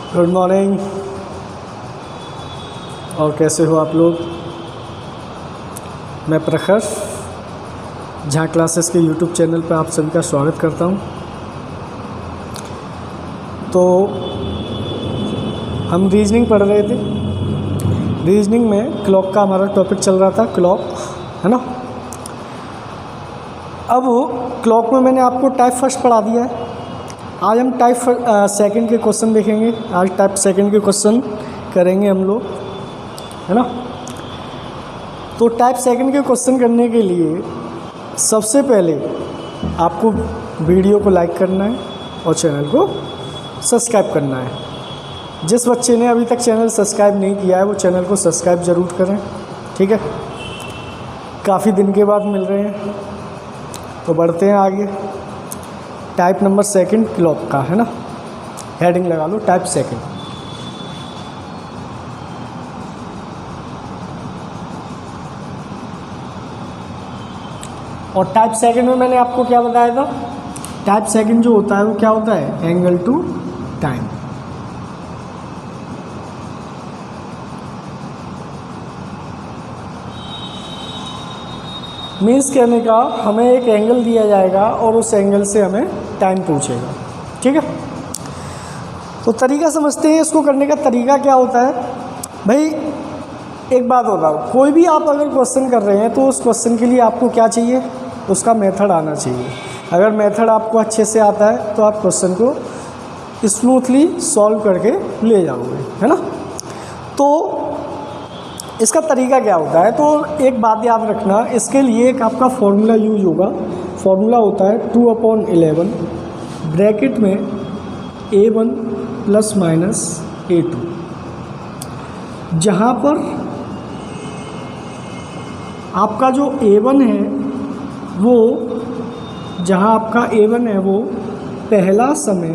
Good morning. और कैसे हो आप लोग? मैं प्रखर झा क्लासेस के यूट्यूब चैनल पर आप सभी का स्वागत करता हूं। तो हम रीजनिंग पढ़ रहे थे। रीजनिंग में क्लॉक का हमारा टॉपिक चल रहा था, क्लॉक, है ना। अब क्लॉक में मैंने आपको टाइप फर्स्ट पढ़ा दिया है। आज हम टाइप सेकंड के क्वेश्चन देखेंगे। आज टाइप सेकंड के क्वेश्चन करेंगे हम लोग, है ना। तो टाइप सेकंड के क्वेश्चन करने के लिए सबसे पहले आपको वीडियो को लाइक करना है और चैनल को सब्सक्राइब करना है। जिस बच्चे ने अभी तक चैनल सब्सक्राइब नहीं किया है वो चैनल को सब्सक्राइब ज़रूर करें, ठीक है। काफ़ी दिन के बाद मिल रहे हैं तो बढ़ते हैं आगे। टाइप नंबर सेकंड क्लॉक का, है ना। हेडिंग लगा लो, टाइप सेकंड। और टाइप सेकंड में मैंने आपको क्या बताया था? टाइप सेकंड जो होता है वो क्या होता है? Angle two time. मीन्स कहने का हमें एक एंगल दिया जाएगा और उस एंगल से हमें टाइम पूछेगा, ठीक है। तो तरीका समझते हैं। इसको करने का तरीका क्या होता है भाई? एक बात होता है, कोई भी आप अगर क्वेश्चन कर रहे हैं तो उस क्वेश्चन के लिए आपको क्या चाहिए? उसका मेथड आना चाहिए। अगर मेथड आपको अच्छे से आता है तो आप क्वेश्चन को स्मूथली सॉल्व करके ले जाओगे, है ना। तो इसका तरीका क्या होता है? तो एक बात याद रखना, इसके लिए एक आपका फॉर्मूला यूज होगा। फॉर्मूला होता है 2/11 ब्रैकेट में A1 प्लस माइनस A2, जहाँ पर आपका जो A1 है वो, जहाँ आपका A1 है वो पहला समय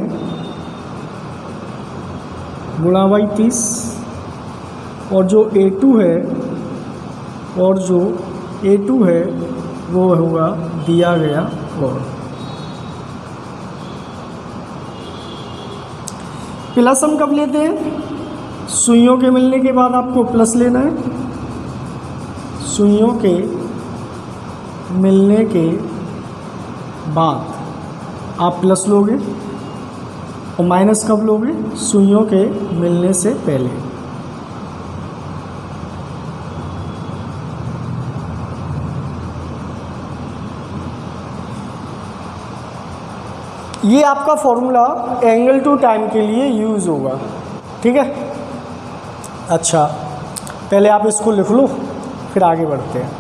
गुणा बाई 30 और जो A2 है वो होगा दिया गया और प्लस हम कब लेते हैं? सुइयों के मिलने के बाद आपको प्लस लेना है। सुइयों के मिलने के बाद आप प्लस लोगे और माइनस कब लोगे? सुइयों के मिलने से पहले। ये आपका फॉर्मूला एंगल टू टाइम के लिए यूज़ होगा, ठीक है। अच्छा, पहले आप इसको लिख लो फिर आगे बढ़ते हैं।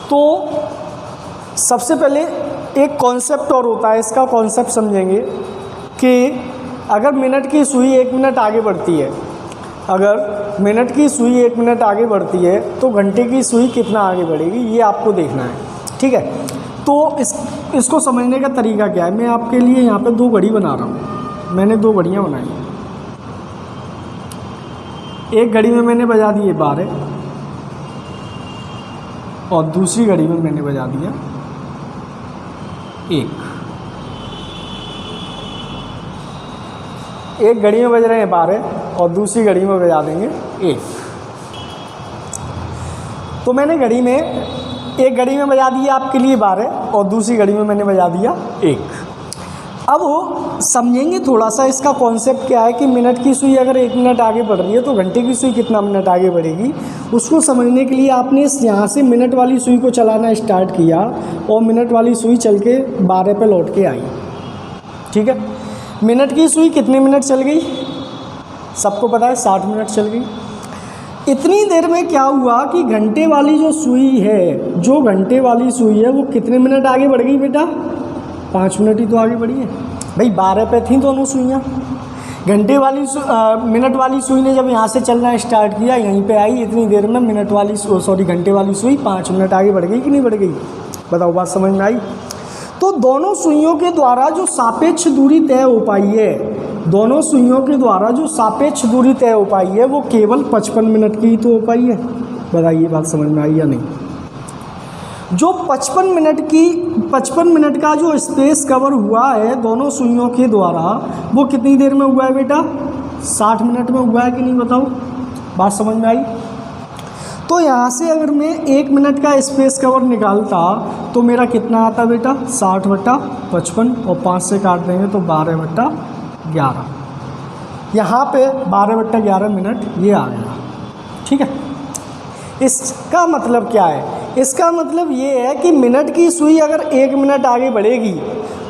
तो सबसे पहले एक कॉन्सेप्ट और होता है, इसका कॉन्सेप्ट समझेंगे कि अगर मिनट की सुई 1 मिनट आगे बढ़ती है, अगर मिनट की सुई 1 मिनट आगे बढ़ती है तो घंटे की सुई कितना आगे बढ़ेगी, ये आपको देखना है, ठीक है। तो इसको समझने का तरीका क्या है? मैं आपके लिए यहाँ पे 2 घड़ी बना रहा हूँ। मैंने 2 घड़ियाँ बनाई। एक घड़ी में मैंने बजा दिए 12 और दूसरी घड़ी में मैंने बजा दिया 1। एक घड़ी में बज रहे हैं 12 और दूसरी घड़ी में बजा देंगे 1। तो मैंने घड़ी में, एक घड़ी में बजा दिया आपके लिए 12 और दूसरी घड़ी में मैंने बजा दिया 1। अब समझेंगे थोड़ा सा इसका कॉन्सेप्ट क्या है कि मिनट की सुई अगर 1 मिनट आगे बढ़ रही है तो घंटे की सुई कितना मिनट आगे बढ़ेगी। उसको समझने के लिए आपने यहाँ से मिनट वाली सुई को चलाना स्टार्ट किया और मिनट वाली सुई चल के 12 पे लौट के आई, ठीक है। मिनट की सुई कितने मिनट चल गई? सबको पता है 60 मिनट चल गई। इतनी देर में क्या हुआ कि घंटे वाली जो सुई है, जो घंटे वाली सुई है वो कितने मिनट आगे बढ़ गई बेटा? 5 मिनट ही तो आगे बढ़ी है भाई। 12 पे थी दोनों सुइयाँ। घंटे वाली मिनट वाली सुई ने जब यहाँ से चलना स्टार्ट किया, यहीं पे आई, इतनी देर में मिनट वाली घंटे वाली सुई 5 मिनट आगे बढ़ गई कि नहीं बढ़ गई? बताओ, बात समझ में आई? तो दोनों सुइयों के द्वारा जो सापेक्ष दूरी तय हो पाई है, दोनों सुइयों के द्वारा जो सापेक्ष दूरी तय हो पाई है वो केवल 55 मिनट की ही तो हो पाई है। बताइए बात समझ में आई या नहीं। जो 55 मिनट का जो स्पेस कवर हुआ है दोनों सुइयों के द्वारा, वो कितनी देर में हुआ है बेटा? 60 मिनट में हुआ है कि नहीं, बताओ। बात समझ में आई। तो यहाँ से अगर मैं 1 मिनट का स्पेस कवर निकालता तो मेरा कितना आता बेटा? 60/55, और 5 से काट देंगे तो 12/11। यहाँ पे 12/11 मिनट ये आ गया। ठीक है, इसका मतलब क्या है? इसका मतलब ये है कि मिनट की सुई अगर 1 मिनट आगे बढ़ेगी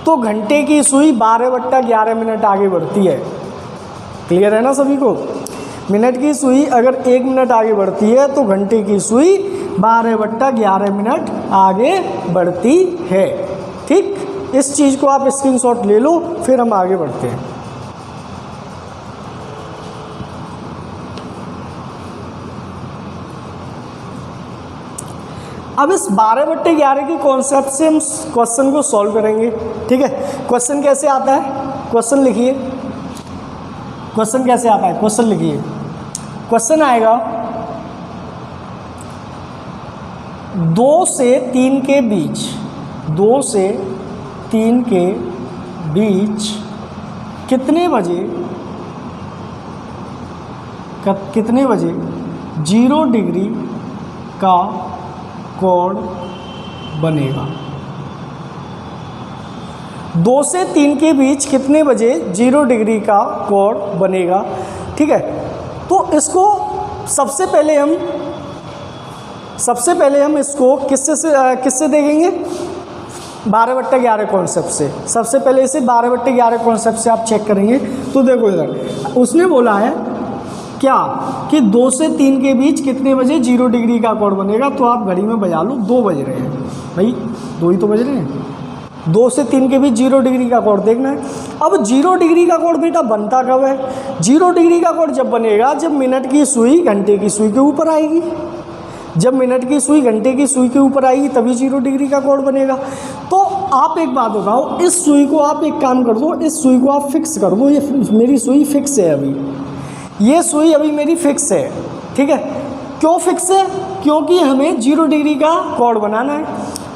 तो घंटे की सुई 12/11 मिनट आगे बढ़ती है। क्लियर है ना सभी को? मिनट की सुई अगर 1 मिनट आगे बढ़ती है तो घंटे की सुई 12/11 मिनट आगे बढ़ती है। ठीक, इस चीज़ को आप स्क्रीनशॉट ले लो, फिर हम आगे बढ़ते हैं। अब इस 12/11 की कॉन्सेप्ट से हम क्वेश्चन को सॉल्व करेंगे। ठीक है, क्वेश्चन कैसे आता है? क्वेश्चन लिखिए। क्वेश्चन कैसे आता है? क्वेश्चन लिखिए। क्वेश्चन आएगा 2 से 3 के बीच, 2 से 3 के बीच कितने बजे 0 डिग्री का कोण बनेगा? 2 से 3 के बीच कितने बजे 0 डिग्री का कोण बनेगा? ठीक है, तो इसको सबसे पहले हम इसको किससे देखेंगे? 12/11 कॉन्सेप्ट से। सबसे पहले इसे 12/11 कॉन्सेप्ट से आप चेक करेंगे। तो देखो इधर उसने बोला है क्या कि 2 से 3 के बीच कितने बजे 0 डिग्री का कोण बनेगा। तो आप घड़ी में बजा लो, 2 बज रहे हैं भाई, 2 ही तो बज रहे हैं। 2 से 3 के बीच 0 डिग्री का कोण देखना है। अब 0 डिग्री का कोण बेटा बनता कब है? 0 डिग्री का कोण जब बनेगा जब मिनट की सुई घंटे की सुई के ऊपर आएगी। जब मिनट की सुई घंटे की सुई के ऊपर आएगी तभी 0 डिग्री का कोण बनेगा। तो आप एक बात बताओ, इस सुई को आप एक काम कर दो, इस सुई को आप फिक्स कर दो। ये मेरी सुई फिक्स है अभी, ये सुई अभी मेरी फिक्स है। ठीक है, क्यों फिक्स है? क्योंकि हमें 0 डिग्री का कोण बनाना है।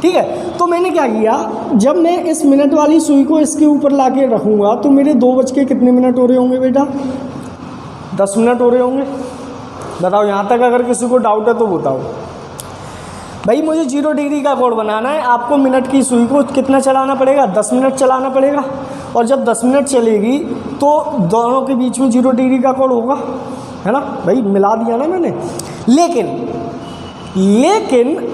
ठीक है, तो मैंने क्या किया, जब मैं इस मिनट वाली सुई को इसके ऊपर ला के रखूँगा तो मेरे 2 बज के कितने मिनट हो रहे होंगे बेटा? 10 मिनट हो रहे होंगे। बताओ, यहाँ तक अगर किसी को डाउट है तो बताओ भाई। मुझे 0 डिग्री का कोण बनाना है, आपको मिनट की सुई को कितना चलाना पड़ेगा? 10 मिनट चलाना पड़ेगा। और जब 10 मिनट चलेगी तो दोनों के बीच में 0 डिग्री का कोण होगा, है ना भाई? मिला दिया ना मैंने। लेकिन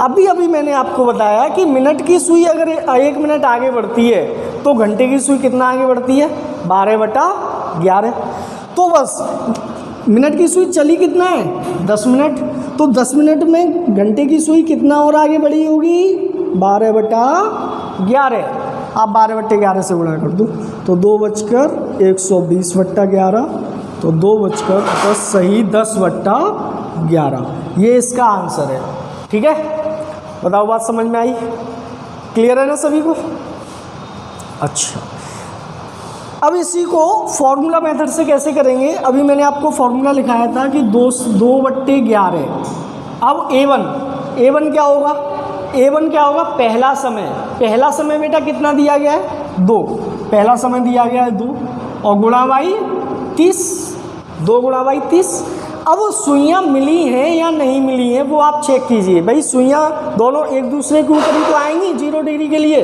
अभी मैंने आपको बताया कि मिनट की सुई अगर 1 मिनट आगे बढ़ती है तो घंटे की सुई कितना आगे बढ़ती है? 12/11। तो बस मिनट की सुई चली कितना है? 10 मिनट। तो 10 मिनट में घंटे की सुई कितना और आगे बढ़ी होगी? 12/11। आप 12/11 से गुणा कर दो तो 2:120/11, तो 2:10 सही 10/11। ये इसका आंसर है। ठीक है, बताओ बात समझ में आई? क्लियर है ना सभी को? अच्छा, अब इसी को फॉर्मूला मेथड से कैसे करेंगे? अभी मैंने आपको फॉर्मूला लिखाया था कि 2/11। अब A1 क्या होगा? A1 क्या होगा? पहला समय बेटा कितना दिया गया है? 2। पहला समय दिया गया है 2 और गुणा बाई 30, 2 गुणा बाई 30। अब सुइयाँ मिली हैं या नहीं मिली हैं वो आप चेक कीजिए भाई। सुइयाँ दोनों एक दूसरे के ऊपर ही तो आएंगी 0 डिग्री के लिए।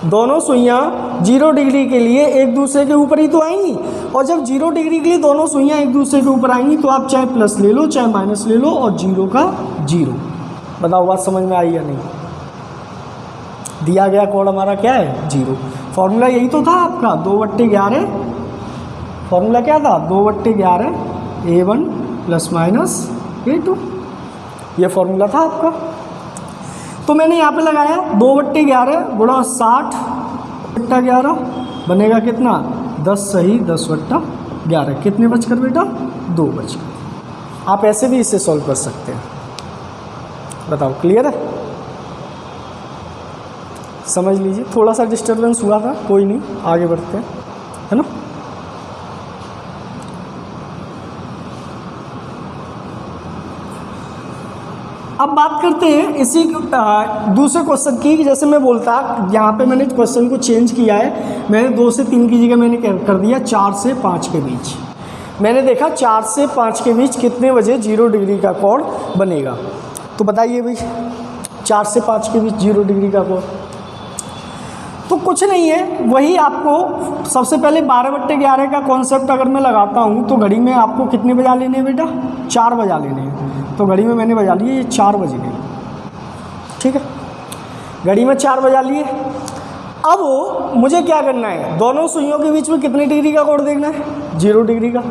दोनों सुइयाँ 0 डिग्री के लिए एक दूसरे के ऊपर ही तो आएंगी। और जब 0 डिग्री के लिए दोनों सुइयाँ एक दूसरे के ऊपर आएंगी तो आप चाहे प्लस ले लो चाहे माइनस ले लो, और 0 का 0। बताओ बात समझ में आई या नहीं? दिया गया कोण हमारा क्या है? 0। फॉर्मूला यही तो था आपका 2/11। फॉर्मूला क्या था? 2/11 A1 ± A2। ये फॉर्मूला था आपका। तो मैंने यहाँ पे लगाया 2/11 गुणा 60/11 बनेगा कितना? 10 सही 10/11। कितने बचकर बेटा? 2 बचकर। आप ऐसे भी इसे सॉल्व कर सकते हैं। बताओ क्लियर है? समझ लीजिए, थोड़ा सा डिस्टर्बेंस हुआ था, कोई नहीं, आगे बढ़ते हैं, है ना? अब बात करते हैं इसी दूसरे क्वेश्चन की। जैसे मैं बोलता, यहाँ पे मैंने क्वेश्चन को चेंज किया है, मैंने 2 से 3 की जगह मैंने कर दिया 4 से 5 के बीच। मैंने देखा 4 से 5 के बीच कितने बजे 0 डिग्री का कोण बनेगा। तो बताइए भाई, 4 से 5 के बीच 0 डिग्री का कोण तो कुछ नहीं है, वही आपको सबसे पहले 12/11 का कॉन्सेप्ट अगर मैं लगाता हूँ तो घड़ी में आपको कितने बजा लेने हैं बेटा? 4 बजा लेने हैं। तो घड़ी में मैंने बजा लिए ये 4 बज गए, ठीक है, घड़ी में 4 बजा लिए। अब मुझे क्या करना है, दोनों सुइयों के बीच में कितने डिग्री का कोण देखना है? 0 डिग्री का।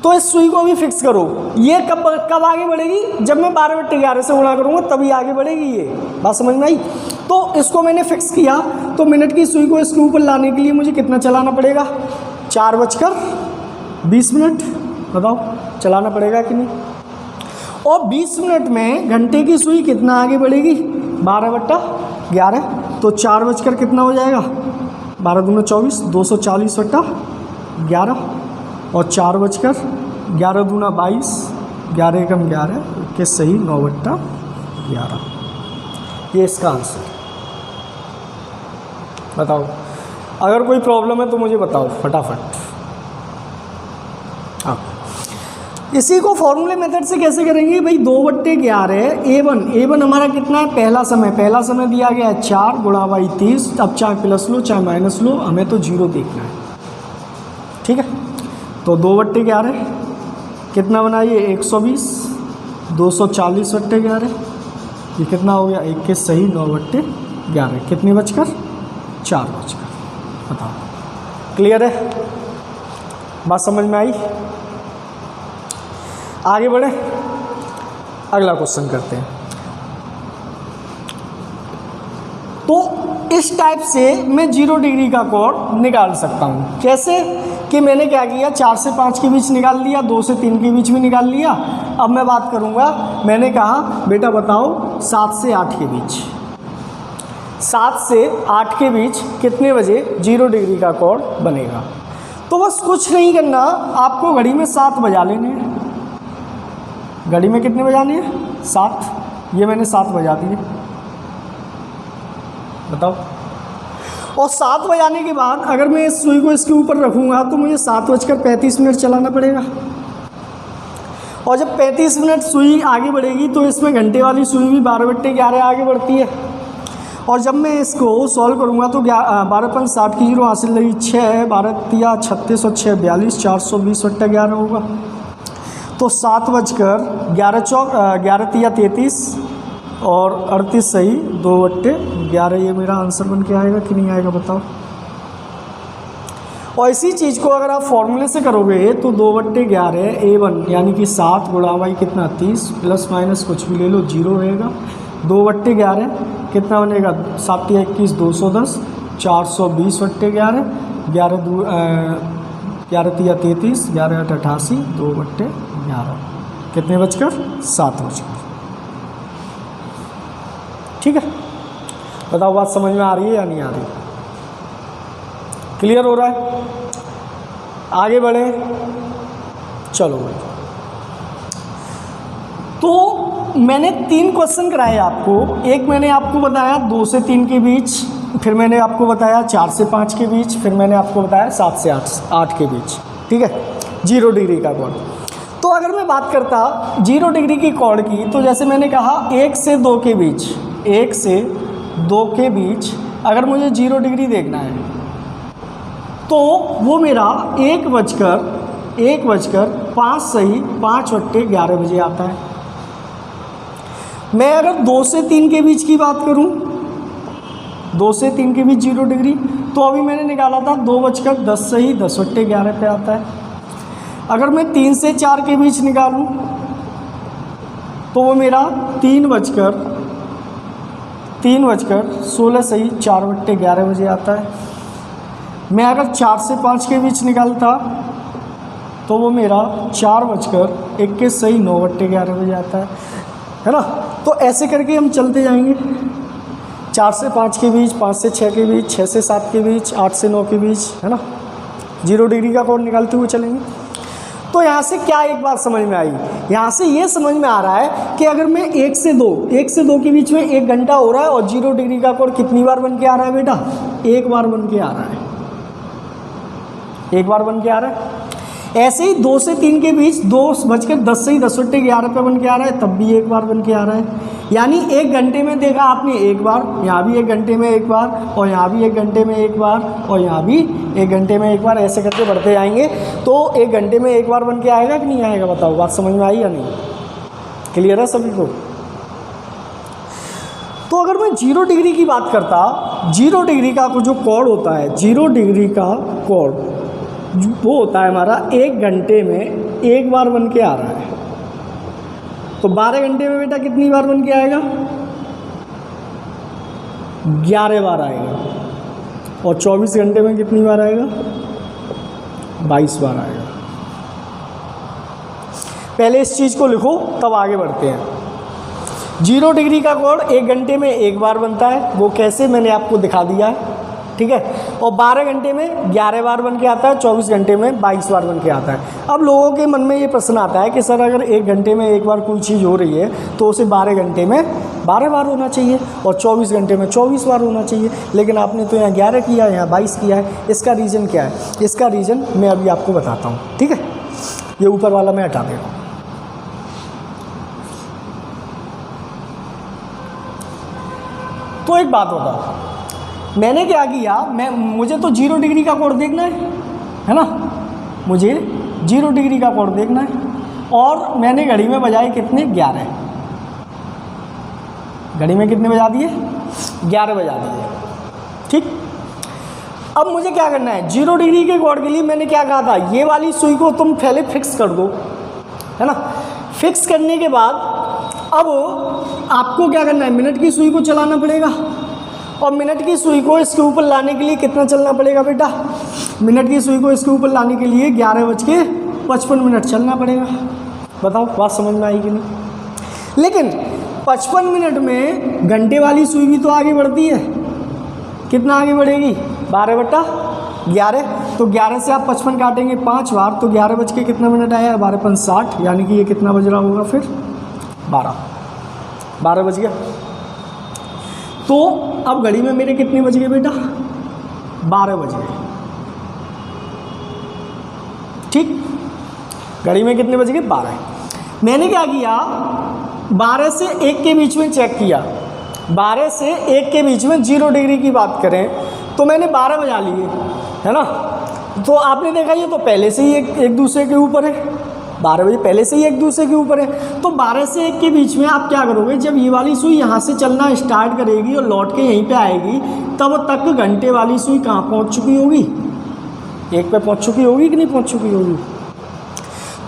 तो इस सुई को भी फिक्स करो, ये कब आगे बढ़ेगी? जब मैं 12/11 से गुणा करूँगा तभी आगे बढ़ेगी। ये बात समझ में आई? तो इसको मैंने फिक्स किया, तो मिनट की सुई को इसके ऊपर लाने के लिए मुझे कितना चलाना पड़ेगा? 4:20। बताओ चलाना पड़ेगा कि नहीं? और 20 मिनट में घंटे की सुई कितना आगे बढ़ेगी? 12/11। तो 4 कितना हो जाएगा? 12 दूना 24, 240/11 और 4 दूना 22, 11 एकम 11, के सही 9/11। ये इसका आंसर। बताओ, अगर कोई प्रॉब्लम है तो मुझे बताओ फटाफट। हाँ, इसी को फॉर्मूले मेथड से कैसे करेंगे भाई? 2/11 A1 हमारा कितना है? पहला समय दिया गया है 4 गुणा बाई 30। अब चाहे प्लस लो चाहे माइनस लो, हमें तो 0 देखना है, ठीक है। तो 2/11 कितना बना? ये 120, 240/11, ये कितना हो गया? 1 के सही 9/11। कितने बजकर? 4 बजकर। बताओ, क्लियर है? बात समझ में आई? आगे बढ़े, अगला क्वेश्चन करते हैं। तो इस टाइप से मैं 0 डिग्री का कोण निकाल सकता हूँ। कैसे कि मैंने क्या किया, 4 से 5 के बीच निकाल लिया, 2 से 3 के बीच भी निकाल लिया। अब मैं बात करूँगा, मैंने कहा बेटा बताओ 7 से 8 के बीच, 7 से 8 के बीच कितने बजे 0 डिग्री का कोण बनेगा? तो बस कुछ नहीं करना, आपको घड़ी में 7 बजा लेने हैं। घड़ी में कितने बजाने हैं? 7। ये मैंने 7 बजा दिए। बताओ, और 7 बजाने के बाद अगर मैं इस सुई को इसके ऊपर रखूँगा तो मुझे 7:35 चलाना पड़ेगा। और जब 35 मिनट सुई आगे बढ़ेगी तो इसमें घंटे वाली सुई भी 12/11 आगे बढ़ती है। और जब मैं इसको सॉल्व करूँगा तो 12×5 की 0 हासिल रही 6, 12×3 36 और 6 42, 420/11 होगा। तो 7:11 33 और 38 सही 2/11। ये मेरा आंसर बन के आएगा कि नहीं आएगा? बताओ। और इसी चीज़ को अगर आप फॉर्मूले से करोगे तो 2/11 A1 यानी कि 7 गुणा बाई कितना 30 प्लस माइनस कुछ भी ले लो 0 रहेगा। 2/11 कितना बनेगा? 7 या 21 210, 420/11, 11×3 33, 11×8 88, 2/11। कितने बजकर? 7 बजकर। ठीक है, बताओ बात समझ में आ रही है या नहीं आ रही? क्लियर हो रहा है? आगे बढ़े, चलो भाई। तो मैंने 3 क्वेश्चन कराए आपको। एक मैंने आपको बताया 2 से 3 के बीच, फिर मैंने आपको बताया 4 से 5 के बीच, फिर मैंने आपको बताया 7 से 8 के बीच। ठीक है, 0 डिग्री का कोण। तो अगर मैं बात करता 0 डिग्री की कोण की, तो जैसे मैंने कहा 1 से 2 के बीच, 1 से 2 के बीच अगर मुझे 0 डिग्री देखना है तो वो मेरा 1:05 सही 5/11 बजे आता है। मैं अगर 2 से 3 के बीच की बात करूं, 2 से 3 के बीच 0 डिग्री, तो अभी मैंने निकाला था 2:10 सही 10/11 पे आता है। अगर मैं 3 से 4 के बीच निकालूं तो वो मेरा 3:16 सही 4/11 बजे आता है। मैं अगर 4 से 5 के बीच निकालता तो वो मेरा 4:21 सही 9/11 बजे आता है ना। तो ऐसे करके हम चलते जाएंगे, 4 से 5 के बीच, 5 से 6 के बीच, 6 से 7 के बीच, 8 से 9 के बीच, है ना, 0 डिग्री का कोण निकालते हुए चलेंगे। तो यहाँ से क्या एक बात समझ में आई, यहाँ से ये समझ में आ रहा है कि अगर मैं 1 से 2 के बीच में 1 घंटा हो रहा है और 0 डिग्री का कोण कितनी बार बन के आ रहा है बेटा, एक बार बन के आ रहा है, एक बार बन के आ रहा है। ऐसे ही 2 से 3 के बीच 2:10 से ही 10:11 पे बन के आ रहा है, तब भी एक बार बन के आ रहा है। यानी 1 घंटे में देखा आपने एक बार, यहाँ भी 1 घंटे में एक बार, और यहाँ भी 1 घंटे में एक बार, और यहाँ भी 1 घंटे में एक बार, ऐसे करके बढ़ते जाएंगे तो 1 घंटे में एक बार बन के आएगा कि नहीं आएगा, बताओ, बात समझ में आई या नहीं, क्लियर है सभी को। तो अगर मैं 0 डिग्री की बात करता, 0 डिग्री का जो कोण होता है, 0 डिग्री का कोण वो होता है हमारा 1 घंटे में एक बार बन के आ रहा है। तो 12 घंटे में बेटा कितनी बार बन के आएगा, 11 बार आएगा। और 24 घंटे में कितनी बार आएगा, 22 बार आएगा। पहले इस चीज़ को लिखो तब आगे बढ़ते हैं। 0 डिग्री का कोण 1 घंटे में एक बार बनता है, वो कैसे मैंने आपको दिखा दिया है, ठीक है। और 12 घंटे में 11 बार बन के आता है, 24 घंटे में 22 बार बन के आता है। अब लोगों के मन में ये प्रश्न आता है कि सर अगर 1 घंटे में एक बार कोई चीज़ हो रही है तो उसे 12 घंटे में 12 बार होना चाहिए और 24 घंटे में 24 बार होना चाहिए, लेकिन आपने तो यहाँ 11 किया, यहाँ 22 किया है। इसका रीज़न क्या है, इसका रीज़न मैं अभी आपको बताता हूँ, ठीक है। ये ऊपर वाला मैं हटा दे रहा हूँ। तो एक बात बताओ, मैंने क्या किया, मुझे तो 0 डिग्री का कोण देखना है ना, मुझे 0 डिग्री का कोण देखना है, और मैंने घड़ी में बजाए कितने, 11। घड़ी में कितने बजा दिए, 11 बजा दिए, ठीक। अब मुझे क्या करना है, 0 डिग्री के कोण के लिए मैंने क्या कहा था, ये वाली सुई को तुम पहले फिक्स कर दो, है ना। फिक्स करने के बाद अब आपको क्या करना है, मिनट की सुई को चलाना पड़ेगा, और मिनट की सुई को इसके ऊपर लाने के लिए कितना चलना पड़ेगा बेटा, मिनट की सुई को इसके ऊपर लाने के लिए 11:55 चलना पड़ेगा। बताओ बात समझ में आई कि नहीं। लेकिन 55 मिनट में घंटे वाली सुई भी तो आगे बढ़ती है, कितना आगे बढ़ेगी, 12/11। तो 11 से आप 55 काटेंगे 5 बार, तो 11 बज के कितना मिनट आया, 12 × 60, यानी कि ये कितना बज रहा होगा फिर, 12 बज गया। तो अब घड़ी में मेरे कितने बज गए बेटा, 12 बज गए, ठीक। घड़ी में कितने बज गए, 12। मैंने क्या किया, 12 से 1 के बीच में चेक किया, 12 से 1 के बीच में 0 डिग्री की बात करें तो मैंने 12 बजा लिए, है ना। तो आपने देखा ये तो पहले से ही एक दूसरे के ऊपर है, 12 बजे पहले से ही एक दूसरे के ऊपर है। तो 12 से 1 के बीच में आप क्या करोगे, जब ये वाली सुई यहाँ से चलना स्टार्ट करेगी और लौट के यहीं पे आएगी, तब तक घंटे वाली सुई कहाँ पहुँच चुकी होगी, 1 पे पहुँच चुकी होगी कि नहीं पहुँच चुकी होगी।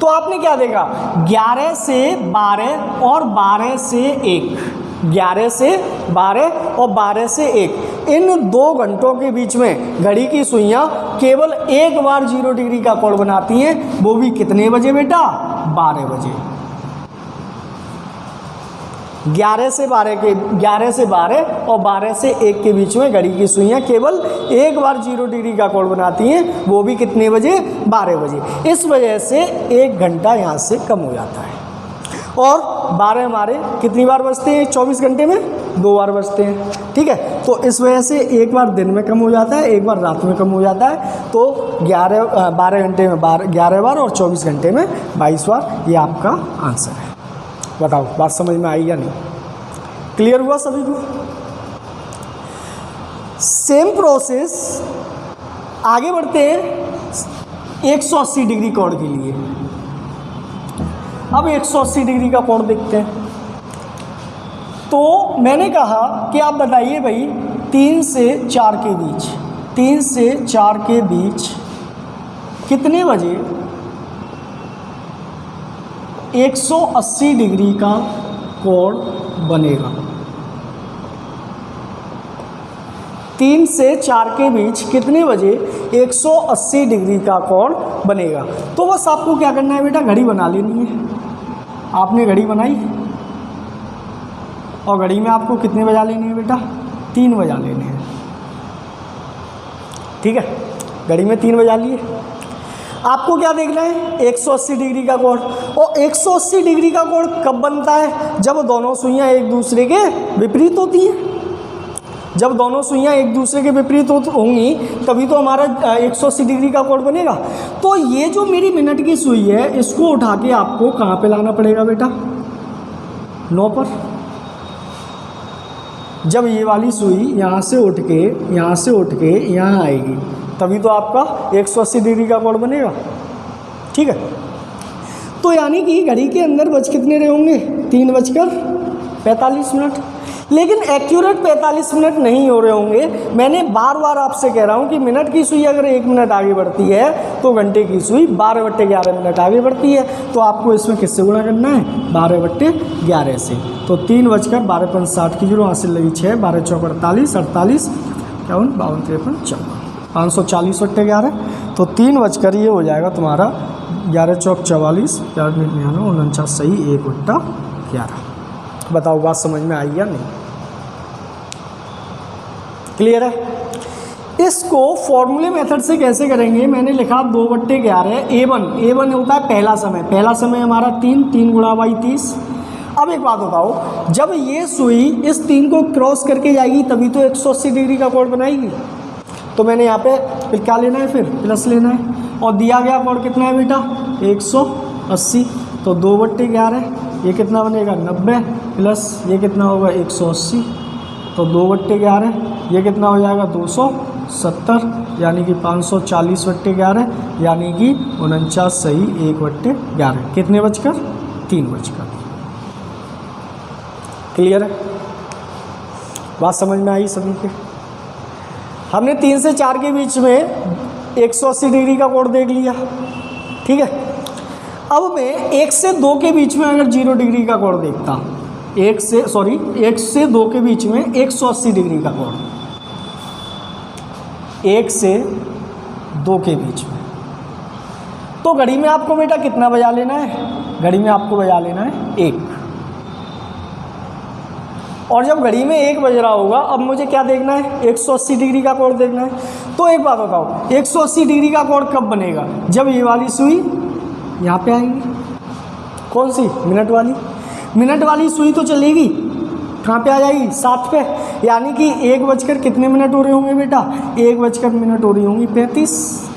तो आपने क्या देखा, 11 से 12 और 12 से 1, 11 से 12 और 12 से 1, इन 2 घंटों के बीच में घड़ी की सुइयां केवल एक बार 0 डिग्री का कोण बनाती हैं, वो भी कितने बजे बेटा, 12 बजे। 11 से 12 और 12 से 1 के बीच में घड़ी की सुइयां केवल एक बार 0 डिग्री का कोण बनाती हैं, वो भी कितने बजे, 12 बजे। इस वजह से 1 घंटा यहाँ से कम हो जाता है। और 12 हमारे कितनी बार बजते हैं 24 घंटे में, 2 बार बजते हैं, ठीक है। तो इस वजह से एक बार दिन में कम हो जाता है, एक बार रात में कम हो जाता है। तो 12 घंटे में 11 बार और 24 घंटे में 22 बार, ये आपका आंसर है। बताओ बात समझ में आई या नहीं, क्लियर हुआ सभी को। सेम प्रोसेस आगे बढ़ते हैं 180 डिग्री कोण के लिए। अब 180 डिग्री का कोण देखते हैं। तो मैंने कहा कि आप बताइए भाई, 3 से 4 के बीच, 3 से 4 के बीच कितने बजे 180 डिग्री का कोण बनेगा। 3 से 4 के बीच कितने बजे 180 डिग्री का कोण बनेगा। तो बस आपको क्या करना है बेटा, घड़ी बना लेनी है। आपने घड़ी बनाई और घड़ी में आपको कितने बजा लेने हैं बेटा, 3 बजा लेने हैं, ठीक है। घड़ी में 3 बजा लिए। आपको क्या देखना है, 180 डिग्री का कोण। और 180 डिग्री का कोण कब बनता है, जब दोनों सुइयां एक दूसरे के विपरीत होती हैं। जब दोनों सुइयां एक दूसरे के विपरीत होंगी तभी तो हमारा 180 डिग्री का कोण बनेगा। तो ये जो मेरी मिनट की सुई है इसको उठा के आपको कहाँ पे लाना पड़ेगा बेटा, 9 पर। जब ये वाली सुई यहाँ से उठ के यहाँ आएगी तभी तो आपका 180 डिग्री का कोण बनेगा। ठीक है, तो यानी कि घड़ी के अंदर बज कितने रहे होंगे, 3:45। लेकिन एक्यूरेट 45 मिनट नहीं हो रहे होंगे। मैंने बार बार आपसे कह रहा हूँ कि मिनट की सुई अगर 1 मिनट आगे बढ़ती है तो घंटे की सुई 12/11 मिनट आगे बढ़ती है। तो आपको इसमें किससे गुणा करना है, 12/11 से। तो 3:12 की जीरो हासिल लगी 6, 12 चौक 48, 48 51 52 53 54, 540/11। तो 3 ये हो जाएगा तुम्हारा 11 चौक 44, 11 मिनट 49 सही 1/11। बताओ बात समझ में आई या नहीं, क्लियर है। इसको फॉर्मूले मेथड से कैसे करेंगे, मैंने लिखा 2/11 A1 होता है पहला समय हमारा 3 × 30। अब एक बात बताओ, जब ये सुई इस 3 को क्रॉस करके जाएगी तभी तो 180 डिग्री का कोण बनाएगी। तो मैंने यहाँ पे फिर क्या लेना है, फिर प्लस लेना है। और दिया गया कोण कितना है बेटा, 180। तो 2/11 ये कितना बनेगा, 90 प्लस ये कितना होगा 180। तो 2/11 ये कितना हो जाएगा 270, यानी कि 540/11, यानी कि 49 सही 1/11। कितने बजकर, 3 बजकर। क्लियर है, बात समझ में आई सभी के। हमने 3 से 4 के बीच में 180 डिग्री का कोण देख लिया। ठीक है, अब मैं 1 से 2 के बीच में अगर 0 डिग्री का कोण देखता, 1 से 2 के बीच में 180 डिग्री का कोण, 1 से 2 के बीच में, तो घड़ी में आपको बेटा कितना बजा लेना है, घड़ी में आपको बजा लेना है 1। और जब घड़ी में 1 बज रहा होगा, अब मुझे क्या देखना है, 180 डिग्री का कोण देखना है। तो एक बात बताओ, 180 डिग्री का कोण कब बनेगा, जब ये वाली सुई यहाँ पे आएगी। कौन सी, मिनट वाली सुई तो चलेगी, कहाँ पे आ जाएगी, 7 पे। यानी कि 1 बजकर कितने मिनट हो रहे होंगे बेटा, 1 बजकर मिनट हो रही होंगी 35।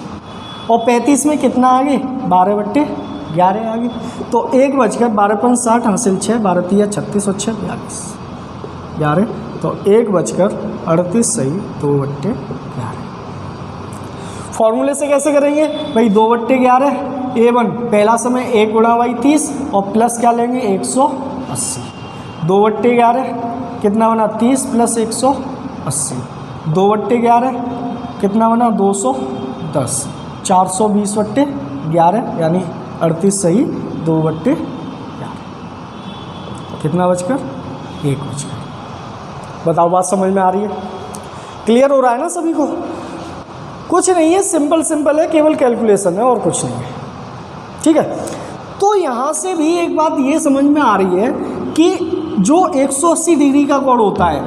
और 35 में कितना आगे, 12/11 आगे। तो 1 बजकर 12 हासिल 6, 12 3 36 और 6 42 तो 1 बजकर 38 सही 2/11। फॉर्मूले से कैसे करेंगे भाई, 2/11 A1 पहला समय 1 × 30 और प्लस क्या लेंगे 180। 2/11 कितना बना, 30 प्लस 180। 2/11 कितना बना, 210। 420/11 यानी 38 सही 2/11। कितना बजकर, 1 बजकर। बताओ बात समझ में आ रही है, क्लियर हो रहा है ना सभी को। कुछ नहीं है, सिंपल है, केवल कैलकुलेशन है और कुछ नहीं है। ठीक है, तो यहाँ से भी एक बात ये समझ में आ रही है कि जो 180 डिग्री का कोण होता है,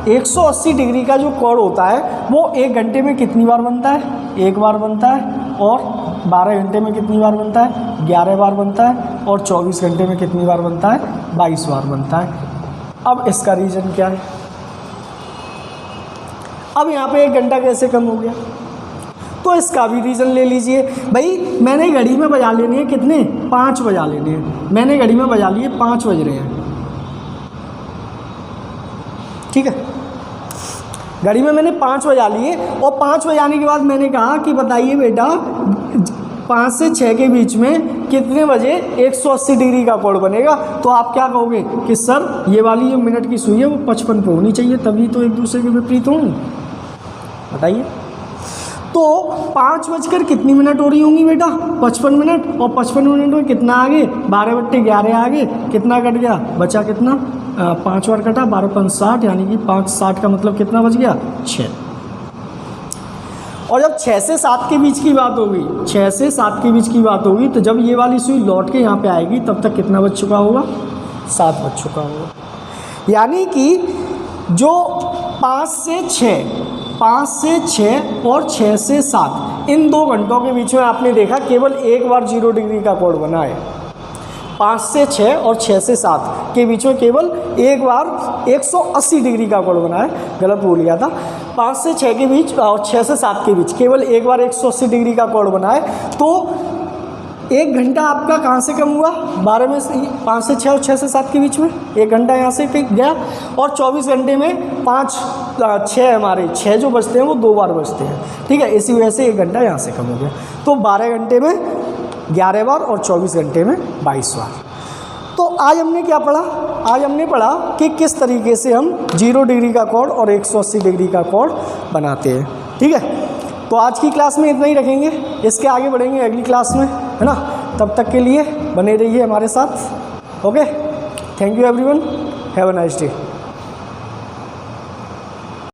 180 डिग्री का जो कोण होता है वो 1 घंटे में कितनी बार बनता है, 1 बार बनता है। और 12 घंटे में कितनी बार बनता है, 11 बार बनता है। और 24 घंटे में कितनी बार बनता है, 22 बार बनता है। अब इसका रीज़न क्या है, अब यहाँ पे 1 घंटा कैसे कम हो गया, तो इसका भी रीज़न ले लीजिए। भाई मैंने घड़ी में बजा लेने हैं कितने, 5 बजा लेने हैं। मैंने घड़ी में बजा लिए 5 बज रहे हैं। ठीक है, घड़ी में मैंने 5 बजा लिए और 5 बजाने के बाद मैंने कहा कि बताइए बेटा 5 से 6 के बीच में कितने बजे 180 डिग्री का कोण बनेगा। तो आप क्या कहोगे कि सर ये वाली जो मिनट की सुई है वो 55 पे होनी चाहिए, तभी तो एक दूसरे के विपरीत होंगी। बताइए, तो 5 बजकर कितनी मिनट हो रही होंगी बेटा, 55 मिनट। और 55 मिनट में कितना आगे, 12/11 आगे, कितना कट गया, बचा कितना, 5 बार कटा, 12 5 60, यानी कि 5 60 का मतलब कितना बच गया, 6। और जब 6 से 7 के बीच की बात होगी, 6 से 7 के बीच की बात होगी, तो जब ये वाली सुई लौट के यहाँ पे आएगी तब तक कितना बज चुका होगा, 7 बज चुका होगा। यानी कि जो 5 से 6 और 6 से 7 इन 2 घंटों के बीच में आपने देखा केवल एक बार 0 डिग्री का कोण बना है। 5 से 6 और 6 से 7 के बीच में केवल एक बार 180 डिग्री का कोण बना है, गलत बोल गया था। 5 से 6 के बीच और 6 से 7 के बीच केवल एक बार 180 डिग्री का कोण बना है। तो 1 घंटा आपका कहाँ से कम हुआ? 12 में से 5 से 6 और 6 से 7 के बीच में 1 घंटा यहाँ से टिक गया। और 24 घंटे में 6 हमारे 6 जो बचते हैं वो 2 बार बचते हैं, ठीक है। इसी वजह से 1 घंटा यहाँ से कम हो गया। तो 12 घंटे में 11 बार और 24 घंटे में 22 बार। तो आज हमने क्या पढ़ा? आज हमने पढ़ा कि किस तरीके से हम 0 डिग्री का कोण और 180 डिग्री का कोण बनाते हैं, ठीक है। तो आज की क्लास में इतना ही रखेंगे, इसके आगे बढ़ेंगे अगली क्लास में, है ना। तब तक के लिए बने रहिए हमारे साथ। Okay, thank you everyone, have a nice day.